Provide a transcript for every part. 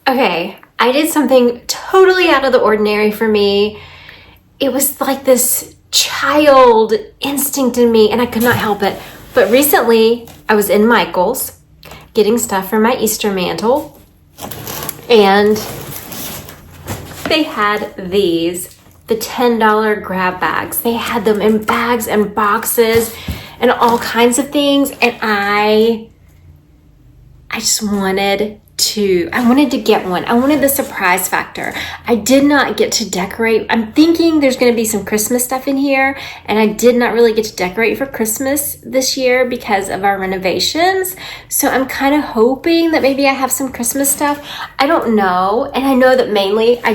Okay, I did something totally out of the ordinary for me. It was like this child instinct in me, and I could not help it. But recently, I was in Michael's getting stuff for my Easter mantle, and they had these, the $10 grab bags. They had them in bags and boxes and all kinds of things, and I just wanted to get one. I wanted the surprise factor. I did not get to decorate. I'm thinking there's going to be some Christmas stuff in here, and I did not really get to decorate for Christmas this year because of our renovations. So I'm kind of hoping that maybe I have some Christmas stuff. I don't know. And I know that mainly I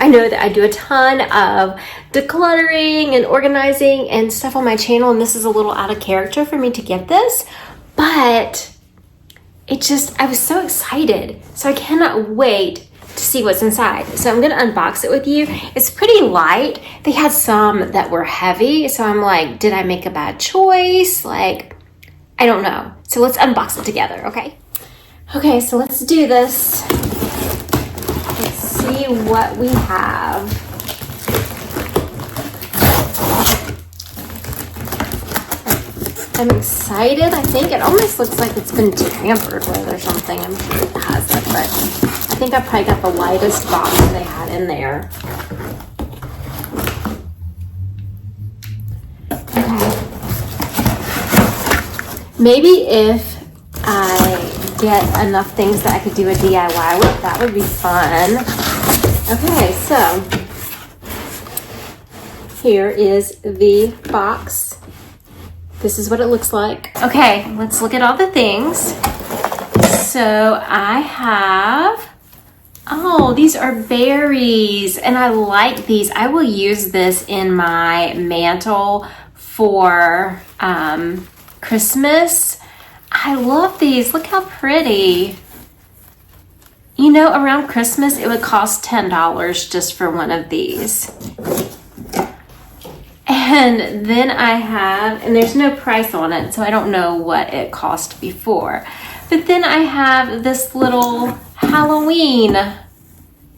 know that I do a ton of decluttering and organizing and stuff on my channel, and this is a little out of character for me to get this, but I was so excited. So I cannot wait to see what's inside. So I'm gonna unbox it with you. It's pretty light. They had some that were heavy. So I'm like, did I make a bad choice? Like, I don't know. So let's unbox it together, okay? Okay, so let's do this. Let's see what we have. I'm excited. I think it almost looks like it's been tampered with or something. I'm sure it hasn't, but I think I probably got the lightest box they had in there. Okay. Maybe if I get enough things that I could do a DIY with, that would be fun. Okay, so here is the box. This is what it looks like. Okay, let's look at all the things. So I have, oh, these are berries, and I like these. I will use this in my mantle for Christmas. I love these. Look how pretty. You know, around Christmas, it would cost $10 just for one of these. And then I have, and there's no price on it, so I don't know what it cost before. But then I have this little Halloween.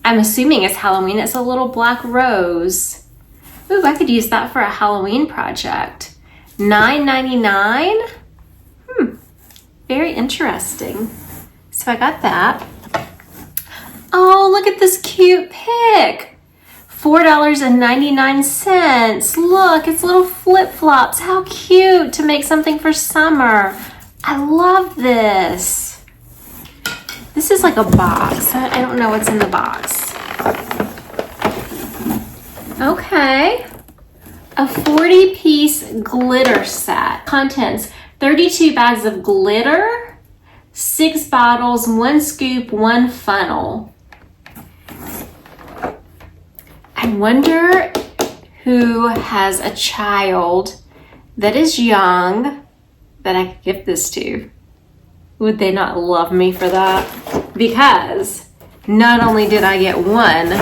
I'm assuming it's Halloween. It's a little black rose. Ooh, I could use that for a Halloween project. $9.99. Very interesting. So I got that. Oh, look at this cute pic. $4.99. Look, it's little flip-flops. How cute to make something for summer. I love this. This is like a box. I don't know what's in the box. Okay. A 40-piece glitter set. Contents: 32 bags of glitter, 6 bottles, 1 scoop, 1 funnel. I wonder who has a child that is young that I could give this to. Would they not love me for that? Because not only did I get one,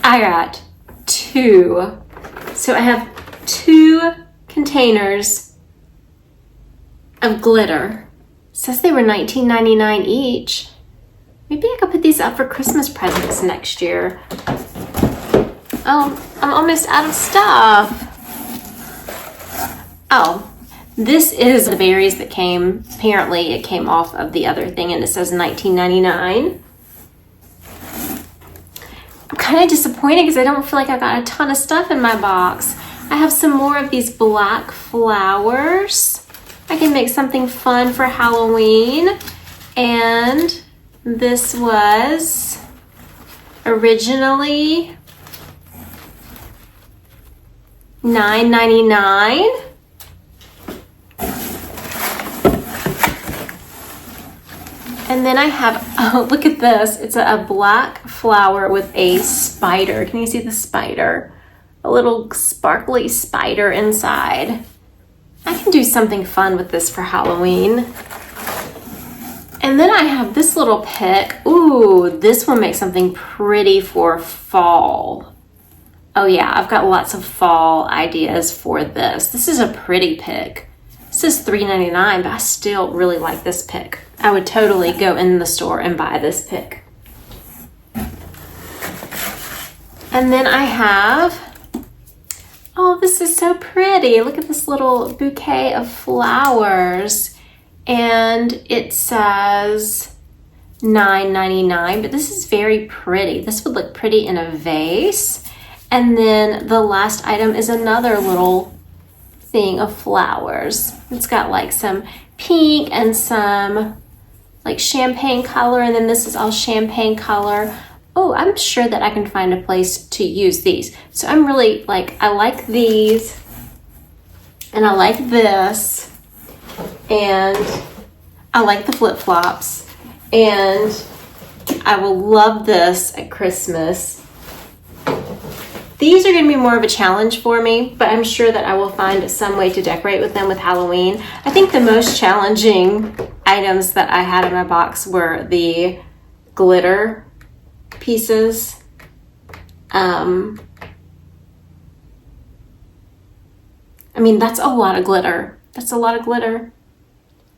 I got 2. So I have 2 containers of glitter. It says they were $19.99 each. Maybe I could put these up for Christmas presents next year. Oh, I'm almost out of stuff. Oh, this is the berries that came. Apparently it came off of the other thing, and it says $19.99. I'm kind of disappointed because I don't feel like I got a ton of stuff in my box. I have some more of these black flowers. I can make something fun for Halloween. And this was originally $9.99. And then I have, oh, look at this. It's a black flower with a spider. Can you see the spider? A little sparkly spider inside. I can do something fun with this for Halloween. And then I have this little pick. Ooh, this will make something pretty for fall. Oh yeah, I've got lots of fall ideas for this. This is a pretty pick. This is $3.99, but I still really like this pick. I would totally go in the store and buy this pick. And then I have, oh, this is so pretty. Look at this little bouquet of flowers. And it says $9.99, but this is very pretty. This would look pretty in a vase. And then the last item is another little thing of flowers. It's got like some pink and some like champagne color, and then this is all champagne color. Oh, I'm sure that I can find a place to use these. So I'm really like, I like these, and I like this, and I like the flip-flops, and I will love this at Christmas. These are going to be more of a challenge for me, but I'm sure that I will find some way to decorate with them with Halloween. I think the most challenging items that I had in my box were the glitter pieces. I mean, that's a lot of glitter. That's a lot of glitter.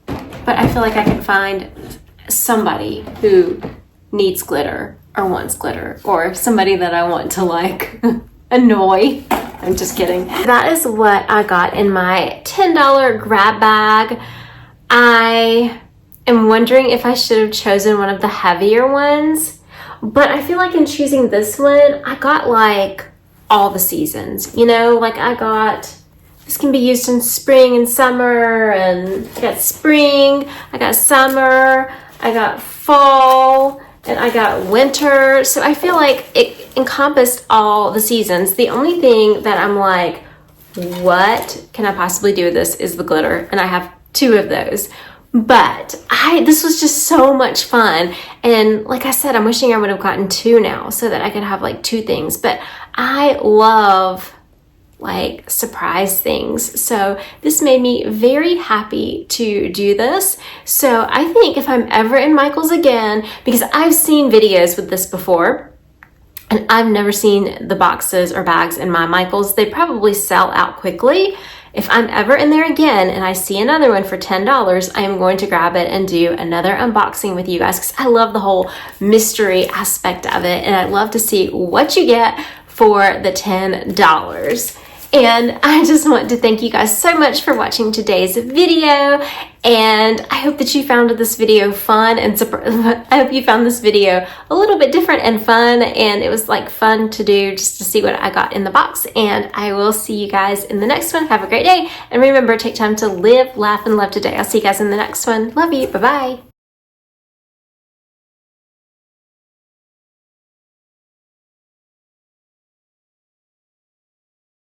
But I feel like I can find somebody who needs glitter or wants glitter, or somebody that I want to like annoy. I'm just kidding. That is what I got in my $10 grab bag. I am wondering if I should have chosen one of the heavier ones, but I feel like in choosing this one, I got like all the seasons, you know, like I got, this can be used in spring and summer, and I got spring, I got summer, I got fall, and I got winter. So I feel like it encompassed all the seasons. The only thing that I'm like, what can I possibly do with this is the glitter, and I have 2 of those. But this was just so much fun. And like I said, I'm wishing I would have gotten 2 now so that I could have like 2 things. But I love like surprise things. So this made me very happy to do this. So I think if I'm ever in Michael's again, because I've seen videos with this before, and I've never seen the boxes or bags in my Michael's. They probably sell out quickly. If I'm ever in there again and I see another one for $10, I am going to grab it and do another unboxing with you guys, because I love the whole mystery aspect of it, and I'd love to see what you get for the $10. And I just want to thank you guys so much for watching today's video, and I hope that you found this video fun, and I hope you found this video a little bit different and fun, and it was like fun to do just to see what I got in the box. And I will see you guys in the next one. Have a great day, and remember, take time to live, laugh, and love today. I'll see you guys in the next one. Love you. Bye-bye.